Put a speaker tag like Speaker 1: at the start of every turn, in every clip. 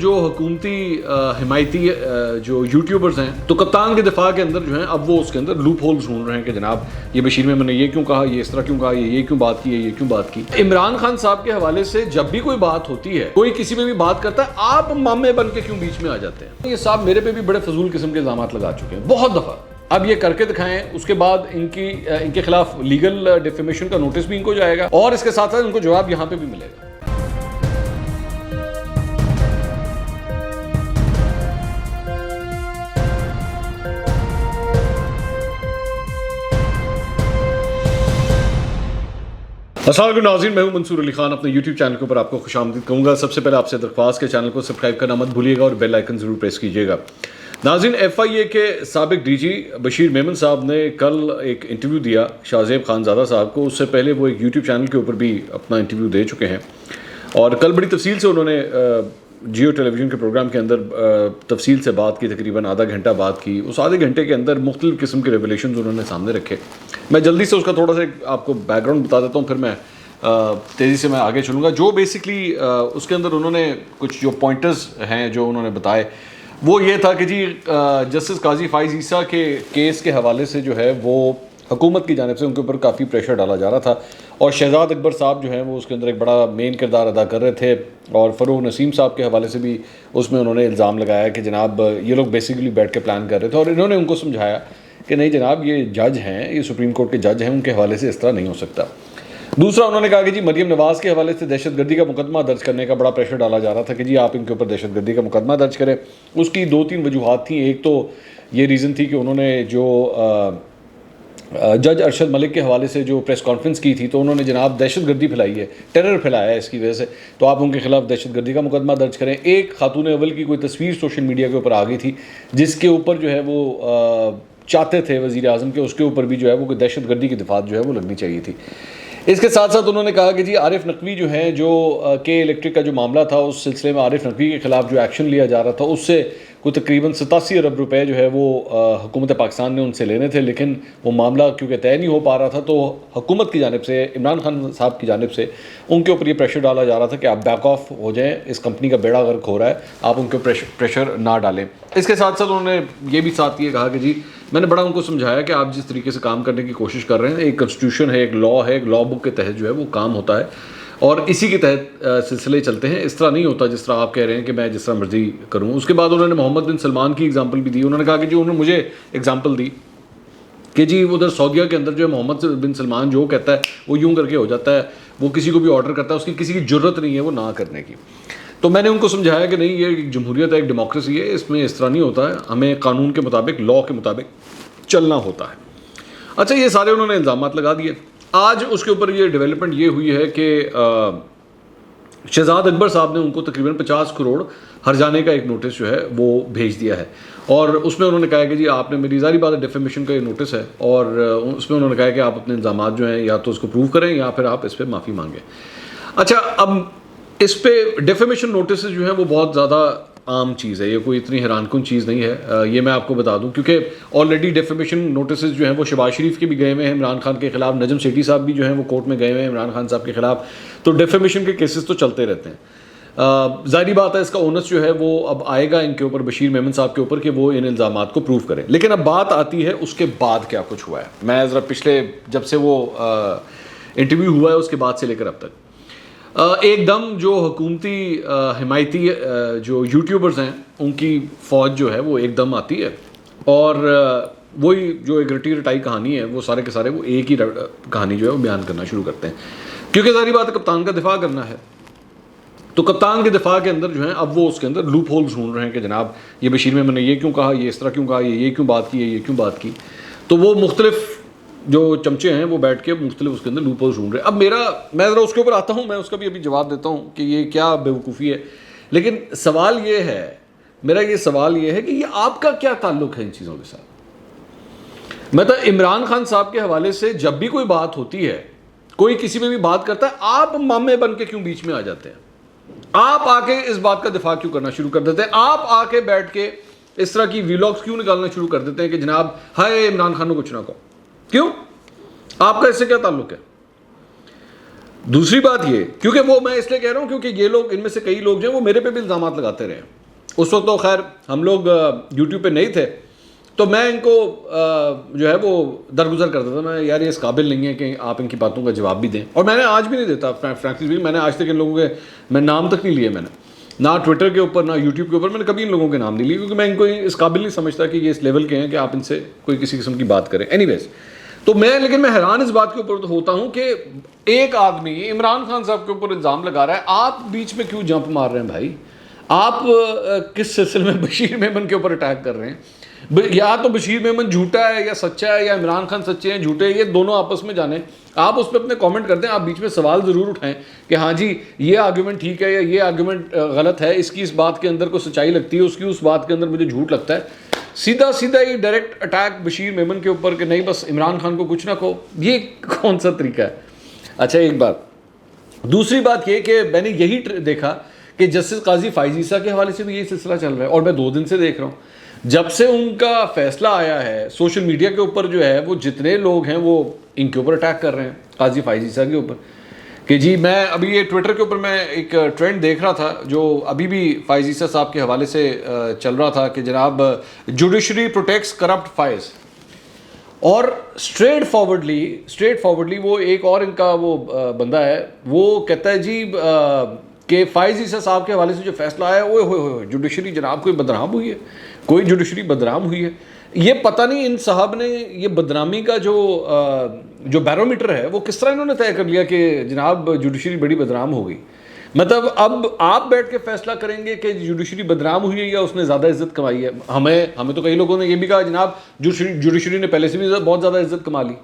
Speaker 1: جو حکومتی حمایتی جو یوٹیوبرز ہیں تو کپتان کے دفاع کے اندر جو ہیں اب وہ اس کے اندر لوپ ہولز ڈھونڈ رہے ہیں کہ جناب یہ بشیر میمن نے یہ کیوں کہا, یہ اس طرح کیوں کہا, یہ کیوں بات کی, یہ کیوں بات کی. عمران خان صاحب کے حوالے سے جب بھی کوئی بات ہوتی ہے, کوئی کسی میں بھی بات کرتا ہے, آپ مامے بن کے کیوں بیچ میں آ جاتے ہیں. یہ صاحب میرے پہ بھی بڑے فضول قسم کے الزامات لگا چکے ہیں بہت دفعہ. اب یہ کر کے دکھائیں, اس کے بعد ان کے خلاف لیگل ڈیفیمیشن کا نوٹس بھی ان کو جائے گا اور اس کے ساتھ ساتھ ان کو جواب یہاں پہ بھی ملے گا. السلام علیکم ناظرین, میں ہوں منصور علی خان. اپنے یوٹیوب چینل کے اوپر آپ کو خوش آمدید کہوں گا. سب سے پہلے آپ سے درخواست کے چینل کو سبسکرائب کرنا مت بھولیے گا اور بیل آئیکن ضرور پریس کیجیے گا. ناظرین, ایف آئی اے کے سابق ڈی جی بشیر میمن صاحب نے کل ایک انٹرویو دیا شاہ زیب خانزادہ صاحب کو. اس سے پہلے وہ ایک یوٹیوب چینل کے اوپر بھی اپنا انٹرویو دے چکے ہیں اور کل بڑی تفصیل سے انہوں نے جیو ٹیلی ویژن کے پروگرام کے اندر تفصیل سے بات کی, تقریباً آدھا گھنٹہ بات کی. اس آدھے گھنٹے کے اندر مختلف قسم کے ریویلیشنز انہوں نے سامنے رکھے. میں جلدی سے اس کا تھوڑا سا آپ کو بیک گراؤنڈ بتا دیتا ہوں, پھر میں تیزی سے میں آگے چلوں گا. جو بیسکلی اس کے اندر انہوں نے کچھ جو پوائنٹرز ہیں جو انہوں نے بتائے وہ یہ تھا کہ جی جسٹس قاضی فائز عیسیٰ کے کیس کے حوالے سے جو ہے وہ حکومت کی جانب سے ان کے اوپر کافی پریشر ڈالا جا رہا تھا اور شہزاد اکبر صاحب جو ہیں وہ اس کے اندر ایک بڑا مین کردار ادا کر رہے تھے. اور فروغ نسیم صاحب کے حوالے سے بھی اس میں انہوں نے الزام لگایا کہ جناب یہ لوگ بیسیکلی بیٹھ کے پلان کر رہے تھے اور انہوں نے ان کو سمجھایا کہ نہیں جناب یہ جج ہیں, یہ سپریم کورٹ کے جج ہیں, ان کے حوالے سے اس طرح نہیں ہو سکتا. دوسرا انہوں نے کہا کہ جی مریم نواز کے حوالے سے دہشت گردی کا مقدمہ درج کرنے کا بڑا پریشر ڈالا جا رہا تھا کہ جی آپ ان کے اوپر دہشت گردی کا مقدمہ درج کریں. اس کی 2-3 وجوہات تھیں. ایک تو یہ ریزن تھی کہ انہوں نے جو جج ارشد ملک کے حوالے سے جو پریس کانفرنس کی تھی تو انہوں نے جناب دہشت گردی پھیلائی ہے, ٹیرر پھیلایا ہے اس کی وجہ سے, تو آپ ان کے خلاف دہشت گردی کا مقدمہ درج کریں. ایک خاتون اول کی کوئی تصویر سوشل میڈیا کے اوپر آ گئی تھی جس کے اوپر جو ہے وہ چاہتے تھے وزیر اعظم کے, اس کے اوپر بھی جو ہے وہ دہشت گردی کی دفعات جو ہے وہ لگنی چاہیے تھی. اس کے ساتھ ساتھ انہوں نے کہا کہ جی عارف نقوی جو ہیں, جو کے الیکٹرک کا جو معاملہ تھا اس سلسلے میں عارف نقوی کے خلاف جو ایکشن لیا جا رہا تھا اس سے کوئی تقریباً 87 ارب روپے جو ہے وہ حکومت پاکستان نے ان سے لینے تھے, لیکن وہ معاملہ کیونکہ طے نہیں ہو پا رہا تھا تو حکومت کی جانب سے, عمران خان صاحب کی جانب سے ان کے اوپر یہ پریشر ڈالا جا رہا تھا کہ آپ بیک آف ہو جائیں, اس کمپنی کا بیڑا غرق ہو رہا ہے, آپ ان کے پریشر نہ ڈالیں. اس کے ساتھ ساتھ انہوں نے یہ بھی ساتھ یہ کہا کہ جی میں نے بڑا ان کو سمجھایا کہ آپ جس طریقے سے کام کرنے کی کوشش کر رہے ہیں, ایک کنسٹیٹیوشن ہے, ایک لا ہے, ایک لا بک کے تحت جو ہے وہ کام ہوتا ہے اور اسی کے تحت سلسلے چلتے ہیں. اس طرح نہیں ہوتا جس طرح آپ کہہ رہے ہیں کہ میں جس طرح مرضی کروں. اس کے بعد انہوں نے محمد بن سلمان کی اگزامپل بھی دی. انہوں نے کہا کہ جی انہوں نے مجھے اگزامپل دی کہ جی ادھر سعودیہ کے اندر جو ہے محمد بن سلمان جو کہتا ہے وہ یوں کر کے ہو جاتا ہے, وہ کسی کو بھی آرڈر کرتا ہے, اس کی کسی کی جرت نہیں ہے وہ نہ کرنے کی. تو میں نے ان کو سمجھایا کہ نہیں, یہ ایک جمہوریت ہے, ایک ڈیموکریسی ہے, اس میں اس طرح نہیں ہوتا ہے, ہمیں قانون کے مطابق, لا کے مطابق چلنا ہوتا ہے. اچھا, یہ سارے انہوں نے الزامات لگا دیے. آج اس کے اوپر یہ ڈیولپمنٹ یہ ہوئی ہے کہ شہزاد اکبر صاحب نے ان کو تقریباً 50 کروڑ ہرجانے کا ایک نوٹس جو ہے وہ بھیج دیا ہے اور اس میں انہوں نے کہا کہ جی آپ نے میری ظاہری بات ہے ڈیفیمیشن کا یہ نوٹس ہے اور اس میں انہوں نے کہا کہ آپ اپنے الزامات جو ہیں یا تو اس کو پروو کریں یا پھر آپ اس پہ معافی مانگیں. اچھا, اب اس پہ ڈیفیمیشن نوٹسز جو ہیں وہ بہت زیادہ عام چیز ہے, یہ کوئی اتنی حیران کن چیز نہیں ہے, یہ میں آپ کو بتا دوں کیونکہ آلریڈی ڈیفیمیشن نوٹسز جو ہیں وہ شہباز شریف کے بھی گئے ہوئے ہیں عمران خان کے خلاف, نجم سیٹھی صاحب بھی جو ہیں وہ کورٹ میں گئے ہوئے ہیں عمران خان صاحب کے خلاف, تو ڈیفیمیشن کے کیسز تو چلتے رہتے ہیں. ظاہری بات ہے اس کا اونس جو ہے وہ اب آئے گا ان کے اوپر, بشیر میمن صاحب کے اوپر, کہ وہ ان الزامات کو پروف کریں. لیکن اب بات آتی ہے اس کے بعد کیا کچھ ہوا ہے. میں ذرا پچھلے جب سے وہ انٹرویو ہوا ہے اس کے بعد سے لے کر اب تک ایک دم جو حکومتی حمایتی جو یوٹیوبرز ہیں ان کی فوج جو ہے وہ ایک دم آتی ہے اور وہی جو ایک رٹی رٹائی کہانی ہے وہ سارے کے سارے وہ ایک ہی کہانی جو ہے وہ بیان کرنا شروع کرتے ہیں, کیونکہ ظاہری بات ہے کپتان کا دفاع کرنا ہے. تو کپتان کے دفاع کے اندر جو ہیں اب وہ اس کے اندر لوپ ہولز ڈھونڈ رہے ہیں کہ جناب یہ بشیر میمن نے یہ کیوں کہا, یہ اس طرح کیوں کہا, یہ کیوں بات کی, یہ کیوں بات کی. تو وہ مختلف جو چمچے ہیں وہ بیٹھ کے مختلف اس کے اندر لوپ ہولز ڈھونڈ رہے ہیں. اب میں ذرا اس کے اوپر آتا ہوں, میں اس کا بھی ابھی جواب دیتا ہوں کہ یہ کیا بیوقوفی ہے. لیکن سوال یہ ہے, میرا یہ سوال یہ ہے کہ یہ آپ کا کیا تعلق ہے ان چیزوں کے ساتھ. مطلب عمران خان صاحب کے حوالے سے جب بھی کوئی بات ہوتی ہے, کوئی کسی میں بھی بات کرتا ہے, آپ مامے بن کے کیوں بیچ میں آ جاتے ہیں, آپ آ کے اس بات کا دفاع کیوں کرنا شروع کر دیتے ہیں, آپ آ کے بیٹھ کے اس طرح کی ویلاگز کیوں نکالنا شروع کر دیتے ہیں کہ جناب ہائے عمران خان کو کچھ نہ کہو. کیوں, آپ کا اس سے کیا تعلق ہے. دوسری بات یہ، کیونکہ وہ میں اس لیے کہہ رہا ہوں کیونکہ یہ لوگ، ان میں سے کئی لوگ جو ہیں وہ میرے پہ بھی الزامات لگاتے رہے ہیں. اس وقت تو خیر ہم لوگ یوٹیوب پہ نہیں تھے، تو میں ان کو جو ہے وہ درگزر کرتا تھا. میں یار یہ اس قابل نہیں ہے کہ آپ ان کی باتوں کا جواب بھی دیں، اور میں نے آج بھی نہیں دیتا فرینکلی. میں نے آج تک ان لوگوں کے میں نام تک نہیں لیے، میں نے نہ ٹویٹر کے اوپر نہ یوٹیوب کے اوپر میں نے کبھی ان لوگوں کے نام نہیں لیے، کیونکہ میں ان کو اس قابل نہیں سمجھتا کہ یہ اس لیول کے ہیں کہ آپ ان سے کوئی کسی قسم کی بات کریں. اینی ویز، تو لیکن میں حیران اس بات کے اوپر ہوتا ہوں کہ ایک آدمی عمران خان صاحب کے اوپر الزام لگا رہا ہے، آپ بیچ میں کیوں جمپ مار رہے ہیں بھائی؟ آپ کس سلسلے میں بشیر میمن کے اوپر اٹیک کر رہے ہیں؟ یا تو بشیر میمن جھوٹا ہے یا سچا ہے، یا عمران خان سچے ہیں جھوٹے ہیں، یہ دونوں آپس میں جانے. آپ اس پہ اپنے کامنٹ کرتے ہیں، آپ بیچ میں سوال ضرور اٹھائیں کہ ہاں جی یہ آرگیومنٹ ٹھیک ہے یا یہ آرگیومنٹ غلط ہے، اس کی اس بات کے اندر کوئی سچائی لگتی ہے، اس کی اس بات کے اندر مجھے جھوٹ لگتا ہے. سیدھا یہ ڈائریکٹ اٹیک بشیر میمن کے اوپر کہ نہیں بس عمران خان کو کچھ نہ کہو، یہ کون سا طریقہ ہے؟ اچھا ایک بات. دوسری بات یہ کہ میں نے یہی دیکھا کہ جسٹس قاضی فائز عیسیٰ کے حوالے سے بھی یہی سلسلہ چل رہا ہے، اور میں 2 دن سے دیکھ رہا ہوں جب سے ان کا فیصلہ آیا ہے. سوشل میڈیا کے اوپر جو ہے وہ جتنے لوگ ہیں وہ ان کے اوپر اٹیک کر رہے ہیں، قاضی فائز عیسیٰ کے اوپر. کہ جی میں ابھی یہ ٹویٹر کے اوپر میں ایک ٹرینڈ دیکھ رہا تھا جو ابھی بھی فائز عیسیٰ صاحب کے حوالے سے چل رہا تھا کہ جناب جوڈیشری پروٹیکٹس کرپٹ فائز. اور اسٹریٹ فارورڈلی وہ ایک اور ان کا وہ بندہ ہے، وہ کہتا ہے جی کہ فائز عیسیٰ صاحب کے حوالے سے جو فیصلہ آیا ہے وہ جوڈیشری جناب کوئی بدنام ہوئی ہے، کوئی جوڈیشری بدنام ہوئی ہے. یہ پتہ نہیں ان صاحب نے یہ بدنامی کا جو بیرومیٹر ہے وہ کس طرح انہوں نے طے کر لیا کہ جناب جوڈیشری بڑی بدنام ہو گئی. مطلب اب آپ بیٹھ کے فیصلہ کریں گے کہ جوڈیشری بدنام ہوئی ہے یا اس نے زیادہ عزت کمائی ہے. ہمیں تو کئی لوگوں نے یہ بھی کہا جناب جوڈیشری نے پہلے سے بھی بہت زیادہ عزت کما لی،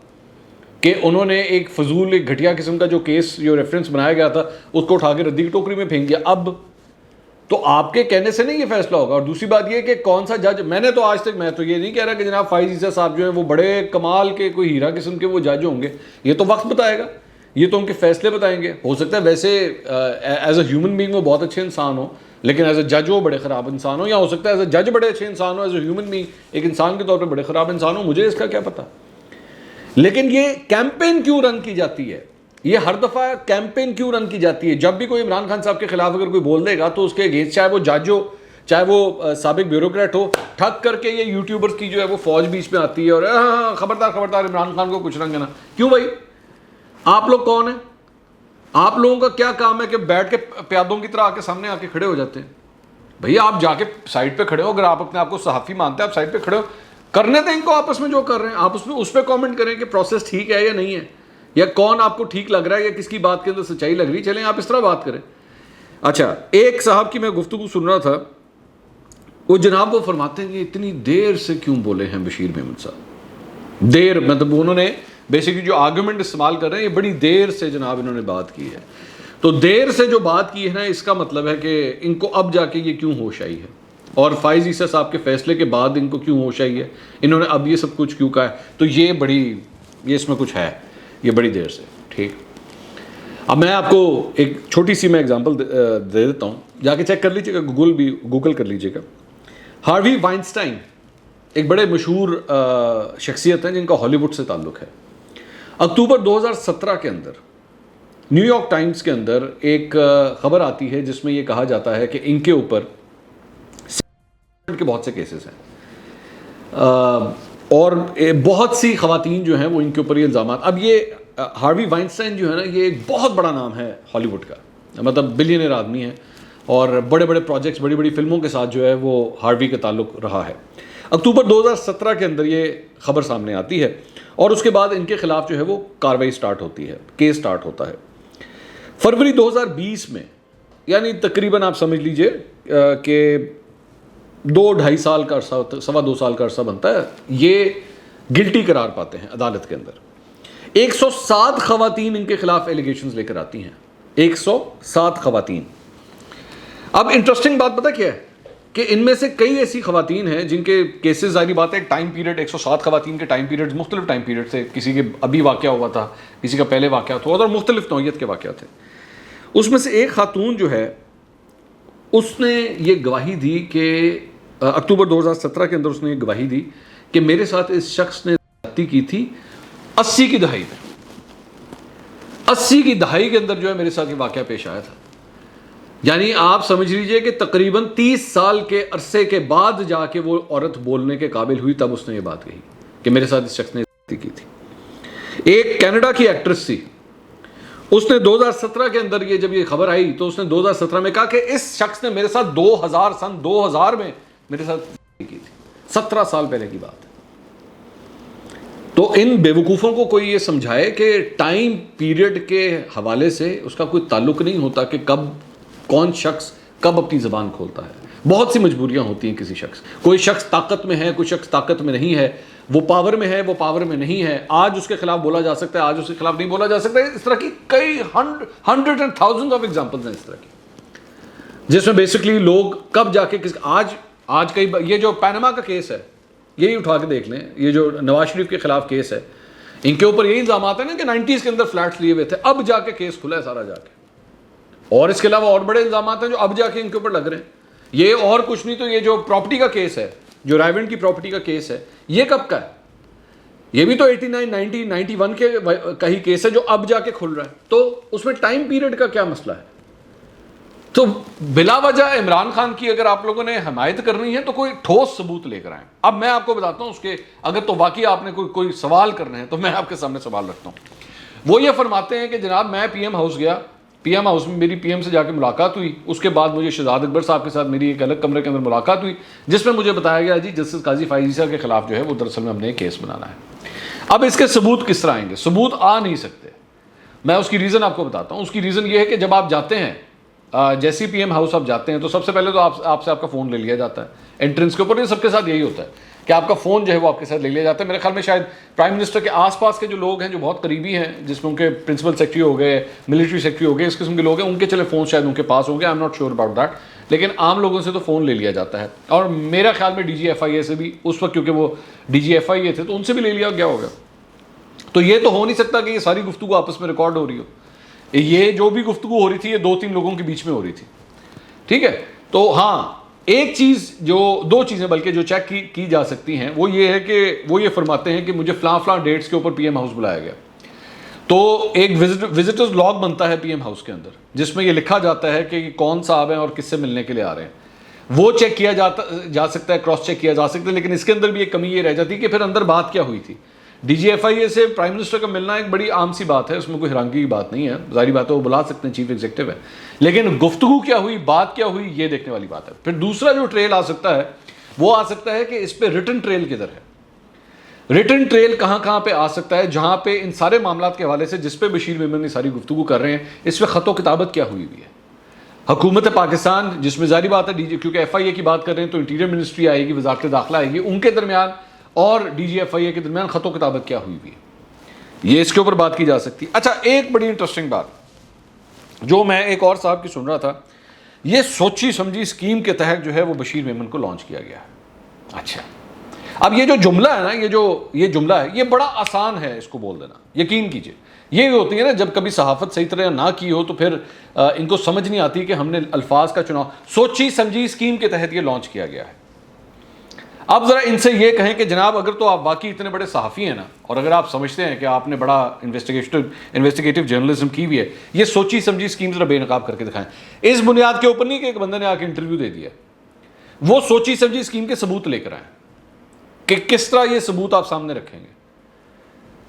Speaker 1: کہ انہوں نے ایک فضول ایک گھٹیا قسم کا جو کیس جو ریفرنس بنایا گیا تھا اس کو اٹھا کے ردی کی ٹوکری میں پھینک دیا. اب تو آپ کے کہنے سے نہیں یہ فیصلہ ہوگا. اور دوسری بات یہ کہ کون سا جج، میں نے تو آج تک میں تو یہ نہیں کہہ رہا کہ جناب فائز عیسیٰ صاحب جو ہیں وہ بڑے کمال کے کوئی ہیرا قسم کے وہ جج ہوں گے، یہ تو وقت بتائے گا، یہ تو ان کے فیصلے بتائیں گے. ہو سکتا ہے ویسے ایز اے ہیومن بینگ وہ بہت اچھے انسان ہو، لیکن ایز اے جج وہ بڑے خراب انسان ہو، یا ہو سکتا ہے ایز اے جج بڑے اچھے انسان ہو، ایز اے ہیومن بینگ ایک انسان کے طور پہ بڑے خراب انسان ہو، مجھے اس کا کیا پتہ. لیکن یہ کیمپین کیوں رن کی جاتی ہے، یہ ہر دفعہ کیمپین کیوں رن کی جاتی ہے؟ جب بھی کوئی عمران خان صاحب کے خلاف اگر کوئی بول دے گا تو اس کے اگینسٹ چاہے وہ جج ہو چاہے وہ سابق بیوروکریٹ ہو، ٹھک کر کے یہ یوٹیوبرز کی جو ہے وہ فوج بیچ میں آتی ہے اور خبردار عمران خان کو کچھ نہ کہنا. کیوں بھائی؟ آپ لوگ کون ہیں؟ آپ لوگوں کا کیا کام ہے کہ بیٹھ کے پیادوں کی طرح آ کے سامنے آ کے کھڑے ہو جاتے ہیں؟ بھئی آپ جا کے سائٹ پہ کھڑے ہو، اگر آپ اپنے آپ کو صحافی مانتے ہیں آپ سائٹ پہ کھڑے ہو، کرنے دیں ان کو آپس میں جو کر رہے ہیں. آپ اس پہ کامنٹ کریں کہ پروسیس ٹھیک ہے یا نہیں ہے، یا کون آپ کو ٹھیک لگ رہا ہے یا کس کی بات کے اندر سچائی لگ رہی ہے، چلیں آپ اس طرح بات کریں. اچھا ایک صاحب کی میں گفتگو سن رہا تھا، وہ جناب وہ فرماتے ہیں کہ اتنی دیر سے کیوں بولے ہیں بشیر میمن صاحب. دیر مطلب انہوں نے بیسیکلی جو آرگومنٹ استعمال کر رہے ہیں یہ بڑی دیر سے جناب انہوں نے بات کی ہے. تو دیر سے جو بات کی ہے نا، اس کا مطلب ہے کہ ان کو اب جا کے یہ کیوں ہوش آئی ہے، اور فائز عیسیٰ صاحب کے فیصلے کے بعد ان کو کیوں ہوش آئی ہے، انہوں نے اب یہ سب کچھ کیوں کہا ہے. تو یہ اس میں کچھ ہے، یہ بڑی دیر سے. ٹھیک، اب میں آپ کو ایک چھوٹی سی میں اگزامپل دے دیتا ہوں، جا کے چیک کر لیجیے گا، گوگل کر لیجیے گا. ہاروی وائنسٹائن ایک بڑے مشہور شخصیت ہیں جن کا ہالی ووڈ سے تعلق ہے. اکتوبر 2017 کے اندر نیو یارک ٹائمز کے اندر ایک خبر آتی ہے جس میں یہ کہا جاتا ہے کہ ان کے اوپر کے بہت سے کیسز ہیں اور بہت سی خواتین جو ہیں وہ ان کے اوپر یہ الزامات. اب یہ ہاروی وائنسٹائن جو ہے نا، یہ ایک بہت بڑا نام ہے ہالی ووڈ کا، مطلب بلینئر آدمی ہے اور بڑے بڑے پروجیکٹس بڑی بڑی فلموں کے ساتھ جو ہے وہ ہاروی کا تعلق رہا ہے. اکتوبر 2017 کے اندر یہ خبر سامنے آتی ہے اور اس کے بعد ان کے خلاف جو ہے وہ کاروائی سٹارٹ ہوتی ہے، کیس سٹارٹ ہوتا ہے. فروری 2020 میں، یعنی تقریباً آپ سمجھ لیجئے کہ 2-2.5 سال کا عرصہ، 2.25 سال کا عرصہ بنتا ہے، یہ گلٹی قرار پاتے ہیں عدالت کے اندر. 107 خواتین ان کے خلاف ایلیگیشنز لے کر آتی ہیں، 107 خواتین. اب انٹرسٹنگ بات پتہ کیا ہے کہ ان میں سے کئی ایسی خواتین ہیں جن کے کیسز، ظاہری بات ہے ایک ٹائم پیریڈ، 107 خواتین کے ٹائم پیریڈ مختلف ٹائم پیریڈ تھے، کسی کے ابھی واقعہ ہوا تھا، کسی کا پہلے واقعات ہوا تھا، اور مختلف نوعیت کے واقعات تھے. اس میں سے ایک خاتون جو ہے اس نے یہ گواہی دی کہ اکتوبر 2017 کے اندر اس نے یہ گواہی دی کہ میرے ساتھ اس شخص نے زیادتی کی تھی 80 کی دہائی میں. 80 کی دہائی کے اندر جو ہے میرے ساتھ یہ واقعہ پیش آیا تھا. یعنی آپ سمجھ لیجئے کہ تقریباً 30 سال کے عرصے کے بعد جا کے وہ عورت بولنے کے قابل ہوئی, تب اس نے یہ بات کہی کہ میرے ساتھ اس شخص نے کی تھی. ایک کینیڈا کی ایکٹریس تھی, اس نے 2017 کے اندر جب یہ خبر آئی تو اس نے 2017 میں کہا کہ اس شخص نے میرے ساتھ سن 2000 میں میرے ساتھ کی تھی. 17 سال پہلے کی بات ہے. تو ان بیوقوفوں کو کوئی یہ سمجھائے کہ ٹائم پیریڈ کے حوالے سے اس کا کوئی تعلق نہیں ہوتا کہ کون شخص کب اپنی زبان کھولتا ہے. بہت سی مجبوریاں ہوتی ہیں کسی شخص. کوئی شخص طاقت میں ہے, کوئی شخص طاقت میں نہیں ہے, وہ پاور میں ہے, وہ پاور میں نہیں ہے. آج اس کے خلاف بولا جا سکتا ہے, آج اس کے خلاف نہیں بولا جا سکتا. اس طرح کی کئی hundred and thousand of examples ہیں اس طرح کی, جس میں بیسکلی لوگ کب جا کے آج کئی یہ جو پینما کا کیس ہے یہی اٹھا کے دیکھ لیں, یہ جو نواز شریف کے خلاف کیس ہے, ان کے اوپر یہی الزامات ہیں نا کہ 90s کے اندر فلیٹس لیے ہوئے تھے, اب جا کے کیس کھلا ہے سارا جا کے. اور اس کے علاوہ اور بڑے الزامات ہیں جو اب جا کے ان کے اوپر لگ رہے ہیں. یہ اور کچھ نہیں تو یہ جو پراپرٹی کا کیس ہے, جو رائیونڈ کی پراپرٹی کا کیس ہے, یہ کب کا ہے؟ یہ بھی تو 89, 90, 91 کے کا ہی کیس ہے جو اب جا کے کھل رہا ہے. تو اس میں ٹائم پیریڈ کا کیا مسئلہ ہے؟ تو بلا وجہ عمران خان کی اگر آپ لوگوں نے حمایت کرنی ہے تو کوئی ٹھوس ثبوت لے کر آئیں. اب میں آپ کو بتاتا ہوں اس کے, اگر تو واقعی آپ نے کوئی سوال کرنا ہے تو میں آپ کے سامنے سوال رکھتا ہوں. وہ یہ فرماتے ہیں کہ جناب میں پی ایم ہاؤس گیا, پی ایم ہاؤس میں میری پی ایم سے جا کے ملاقات ہوئی, اس کے بعد مجھے شہزاد اکبر صاحب کے ساتھ میری ایک الگ کمرے کے اندر ملاقات ہوئی جس میں مجھے بتایا گیا جی جسٹس قاضی فائز عیسیٰ کے خلاف جو ہے وہ دراصل میں ہم نے کیس بنانا ہے. اب اس کے ثبوت کس طرح آئیں گے؟ ثبوت آ نہیں سکتے. میں اس کی ریزن آپ کو بتاتا ہوں. اس کی ریزن یہ ہے کہ جب آپ جاتے ہیں, جیسی پی ایم ہاؤس آپ جاتے ہیں تو سب سے پہلے تو آپ سے آپ کا فون لے لیا جاتا ہے انٹرنس کے اوپر. یہ سب کے ساتھ یہی ہوتا ہے کہ آپ کا فون جو ہے وہ آپ کے ساتھ لے لیا جاتا ہے. میرے خیال میں شاید پرائم منسٹر کے آس پاس کے جو لوگ ہیں جو بہت قریبی ہیں, جس میں ان کے پرنسپل سیکرٹری ہو گئے, ملٹری سیکرٹری ہو گئے, اس قسم کے لوگ ہیں, ان کے چلے فون شاید ان کے پاس ہوں گے, I am not sure about that. لیکن عام لوگوں سے تو فون لے لیا جاتا ہے. اور میرا خیال میں ڈی جی ایف آئی اے سے بھی اس وقت, کیونکہ وہ ڈی جی ایف آئی اے تھے, تو ان سے بھی لے لیا گیا ہوگا. تو یہ تو ہو نہیں سکتا کہ یہ ساری گفتگو آپس میں ریکارڈ ہو رہی ہو. یہ جو بھی گفتگو ہو رہی تھی یہ 2-3 لوگوں کے بیچ میں ہو رہی تھی. ٹھیک ہے. تو ہاں ایک چیز, جو 2 چیزیں بلکہ جو چیک کی جا سکتی ہیں, وہ یہ ہے کہ وہ یہ فرماتے ہیں کہ مجھے فلاں ڈیٹس کے اوپر پی ایم ہاؤس بلایا گیا. تو ایک وزٹرز لاگ بنتا ہے پی ایم ہاؤس کے اندر جس میں یہ لکھا جاتا ہے کہ کون صاحب ہیں اور کس سے ملنے کے لیے آ رہے ہیں. وہ چیک کیا جا سکتا ہے, کراس چیک کیا جا سکتا ہے. لیکن اس کے اندر بھی ایک کمی یہ رہ جاتی ہے کہ پھر اندر بات کیا ہوئی تھی. ڈی جی ایف آئی اے سے پرائم منسٹر کا ملنا ایک بڑی عام سی بات ہے, اس میں کوئی حیرانگی کی بات نہیں ہے. ظاہری بات ہے وہ بلا سکتے ہیں, چیف ایگزیکٹو ہے. لیکن گفتگو کیا ہوئی, بات کیا ہوئی, یہ دیکھنے والی بات ہے. پھر دوسرا جو ٹریل آ سکتا ہے وہ آ سکتا ہے کہ اس پہ ریٹن ٹریل کدھر ہے. ریٹن ٹریل کہاں پہ آ سکتا ہے جہاں پہ ان سارے معاملات کے حوالے سے جس پہ بشیر میمن نے ساری گفتگو کر رہے ہیں, اس پہ خط و کتابت کیا ہوئی ہے. حکومت پاکستان, جس میں ظاہری بات ہے کیونکہ ایف آئی اے کی بات کر رہے ہیں تو انٹیریئر منسٹری آئے گی, وزارت داخلہ آئے گی, ان کے درمیان اور ڈی جی ایف آئی اے کے درمیان خط و کتابت کیا ہوئی ہے, یہ اس کے اوپر بات کی جا سکتی. اچھا, ایک بڑی انٹرسٹنگ بات جو میں ایک اور صاحب کی سن رہا تھا, یہ سوچی سمجھی اسکیم کے تحت جو ہے وہ بشیر میمن کو لانچ کیا گیا ہے. اچھا, اب یہ جو جملہ ہے نا, یہ جملہ ہے, یہ بڑا آسان ہے اس کو بول دینا. یقین کیجئے یہ ہوتی ہے نا, جب کبھی صحافت صحیح طرح نہ کی ہو تو پھر ان کو سمجھ نہیں آتی کہ ہم نے الفاظ کا چناؤ. سوچی سمجھی اسکیم کے تحت یہ لانچ کیا گیا ہے. اب ذرا ان سے یہ کہیں کہ جناب اگر تو آپ واقعی اتنے بڑے صحافی ہیں نا, اور اگر آپ سمجھتے ہیں کہ آپ نے بڑا انویسٹیگیٹو جرنلزم کی ہوئی ہے, یہ سوچی سمجھی اسکیم ذرا بے نقاب کر کے دکھائیں. اس بنیاد کے اوپر نہیں کہ ایک بندے نے آ کے انٹرویو دے دیا, وہ سوچی سمجھی اسکیم کے ثبوت لے کر آئیں کہ کس طرح یہ ثبوت آپ سامنے رکھیں گے.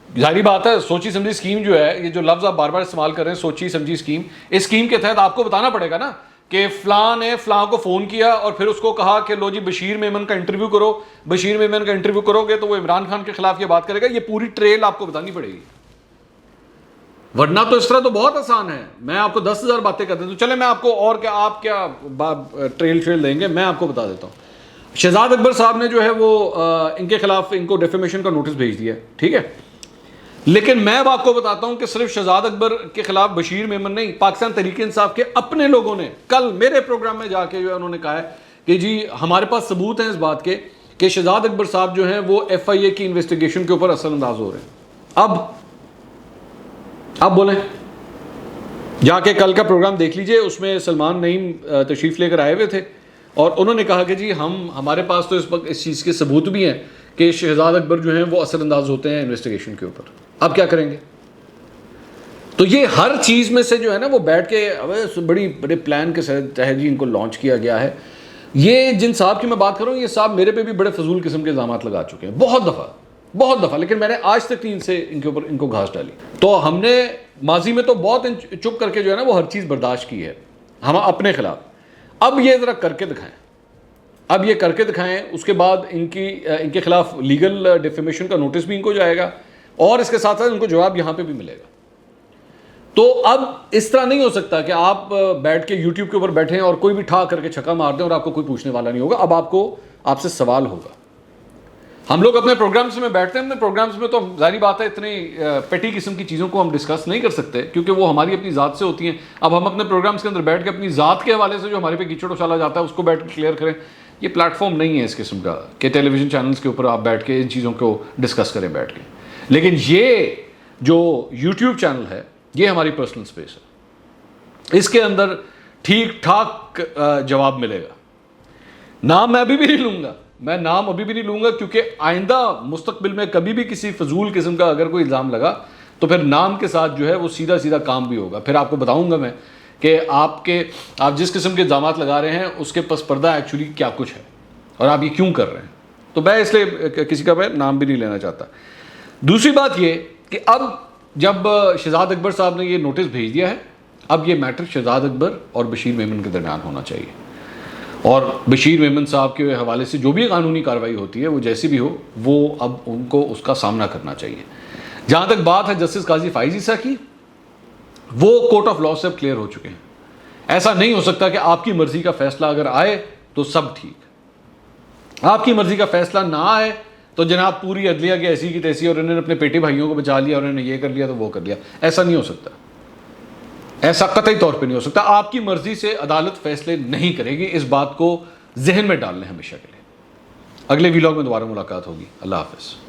Speaker 1: ظاہری بات ہے سوچی سمجھی اسکیم جو ہے, یہ جو لفظ آپ بار بار استعمال کر رہے ہیں سوچی سمجھی اسکیم, اس اسکیم کے تحت آپ کو بتانا پڑے گا نا کہ فلاں نے فلاں کو فون کیا اور پھر اس کو کہا کہ لو جی بشیر میمن کا انٹرویو کرو. بشیر میمن کا انٹرویو کرو گے تو وہ عمران خان کے خلاف یہ بات کرے گا. یہ پوری ٹریل آپ کو بتانی پڑے گی, ورنہ تو اس طرح تو بہت آسان ہے. میں آپ کو 10,000 باتیں کر دیتا ہوں. چلے میں آپ کو اور کیا, آپ کیا ٹریل دیں گے, میں آپ کو بتا دیتا ہوں. شہزاد اکبر صاحب نے جو ہے وہ ان کے خلاف ان کو ڈیفیمیشن کا نوٹس بھیج دیا, ٹھیک ہے. لیکن میں اب آپ کو بتاتا ہوں کہ صرف شہزاد اکبر کے خلاف بشیر میمن نہیں, پاکستان تحریک انصاف کے اپنے لوگوں نے کل میرے پروگرام میں جا کے جو ہے انہوں نے کہا ہے کہ جی ہمارے پاس ثبوت ہیں اس بات کے کہ شہزاد اکبر صاحب جو ہیں وہ ایف آئی اے کی انویسٹیگیشن کے اوپر اثر انداز ہو رہے ہیں. اب بولیں, جا کے کل کا پروگرام دیکھ لیجئے, اس میں سلمان نعیم تشریف لے کر آئے ہوئے تھے اور انہوں نے کہا کہ جی ہمارے پاس تو اس وقت اس چیز کے ثبوت بھی ہیں کہ شہزاد اکبر جو ہیں وہ اثر انداز ہوتے ہیں انویسٹیگیشن کے اوپر. اب کیا کریں گے؟ تو یہ ہر چیز میں سے جو ہے نا وہ بیٹھ کے بڑے پلان کے تحت جی ان کو لانچ کیا گیا ہے. یہ جن صاحب کی میں بات کر رہا ہوں یہ صاحب میرے پہ بھی بڑے فضول قسم کے الزامات لگا چکے ہیں بہت دفعہ, لیکن میں نے آج تک نہیں ان کو گھاس ڈالی. تو ہم نے ماضی میں تو بہت چپ کر کے جو ہے نا وہ ہر چیز برداشت کی ہے ہم اپنے خلاف. اب یہ ذرا کر کے دکھائیں, اس کے بعد ان کے خلاف لیگل ڈیفیمیشن کا نوٹس بھی ان کو جائے گا اور اس کے ساتھ ساتھ ان کو جواب یہاں پہ بھی ملے گا. تو اب اس طرح نہیں ہو سکتا کہ آپ بیٹھ کے یوٹیوب کے اوپر بیٹھیں اور کوئی بھی ٹھا کر کے چھکا مار دیں اور آپ کو کوئی پوچھنے والا نہیں ہوگا. اب آپ سے سوال ہوگا. ہم لوگ اپنے پروگرامز میں بیٹھتے ہیں, اپنے پروگرامز میں تو ظاہری بات ہے اتنی پیٹی قسم کی چیزوں کو ہم ڈسکس نہیں کر سکتے کیونکہ وہ ہماری اپنی ذات سے ہوتی ہیں. اب ہم اپنے پروگرامز کے اندر بیٹھ کے اپنی ذات کے حوالے سے جو ہمارے پہ کیچڑ اچھالا جاتا ہے اس کو بیٹھ کے کلیئر کریں. یہ پلیٹ فارم نہیں ہے اس قسم کا کہ ٹیلی ویژن چینلز کے اوپر آپ بیٹھ کے ان چیزوں کو ڈسکس کریں بیٹھ کے. لیکن یہ جو یوٹیوب چینل ہے یہ ہماری پرسنل سپیس ہے, اس کے اندر ٹھیک ٹھاک جواب ملے گا. نام میں ابھی بھی نہیں لوں گا کیونکہ آئندہ مستقبل میں کبھی بھی کسی فضول قسم کا اگر کوئی الزام لگا تو پھر نام کے ساتھ جو ہے وہ سیدھا کام بھی ہوگا. پھر آپ کو بتاؤں گا میں کہ آپ جس قسم کے الزامات لگا رہے ہیں اس کے پس پردہ ایکچولی کیا کچھ ہے اور آپ یہ کیوں کر رہے ہیں. تو میں اس لیے کسی کا میں نام بھی نہیں لینا چاہتا. دوسری بات یہ کہ اب جب شہزاد اکبر صاحب نے یہ نوٹس بھیج دیا ہے, اب یہ میٹر شہزاد اکبر اور بشیر میمن کے درمیان ہونا چاہیے, اور بشیر میمن صاحب کے حوالے سے جو بھی قانونی کارروائی ہوتی ہے وہ جیسی بھی ہو وہ اب ان کو اس کا سامنا کرنا چاہیے. جہاں تک بات ہے جسٹس قاضی فائز عیسیٰ کی, وہ کورٹ آف لا سے اب کلیئر ہو چکے ہیں. ایسا نہیں ہو سکتا کہ آپ کی مرضی کا فیصلہ اگر آئے تو سب ٹھیک, آپ کی مرضی کا فیصلہ نہ آئے تو جناب پوری عدلیہ کی ایسی کی تیسی اور انہوں نے اپنے پیٹے بھائیوں کو بچا لیا اور انہوں نے یہ کر لیا تو وہ کر لیا. ایسا نہیں ہو سکتا, ایسا قطعی طور پہ نہیں ہو سکتا. آپ کی مرضی سے عدالت فیصلے نہیں کرے گی, اس بات کو ذہن میں ڈال لیں ہمیشہ کے لیے. اگلے ویلاگ میں دوبارہ ملاقات ہوگی. اللہ حافظ.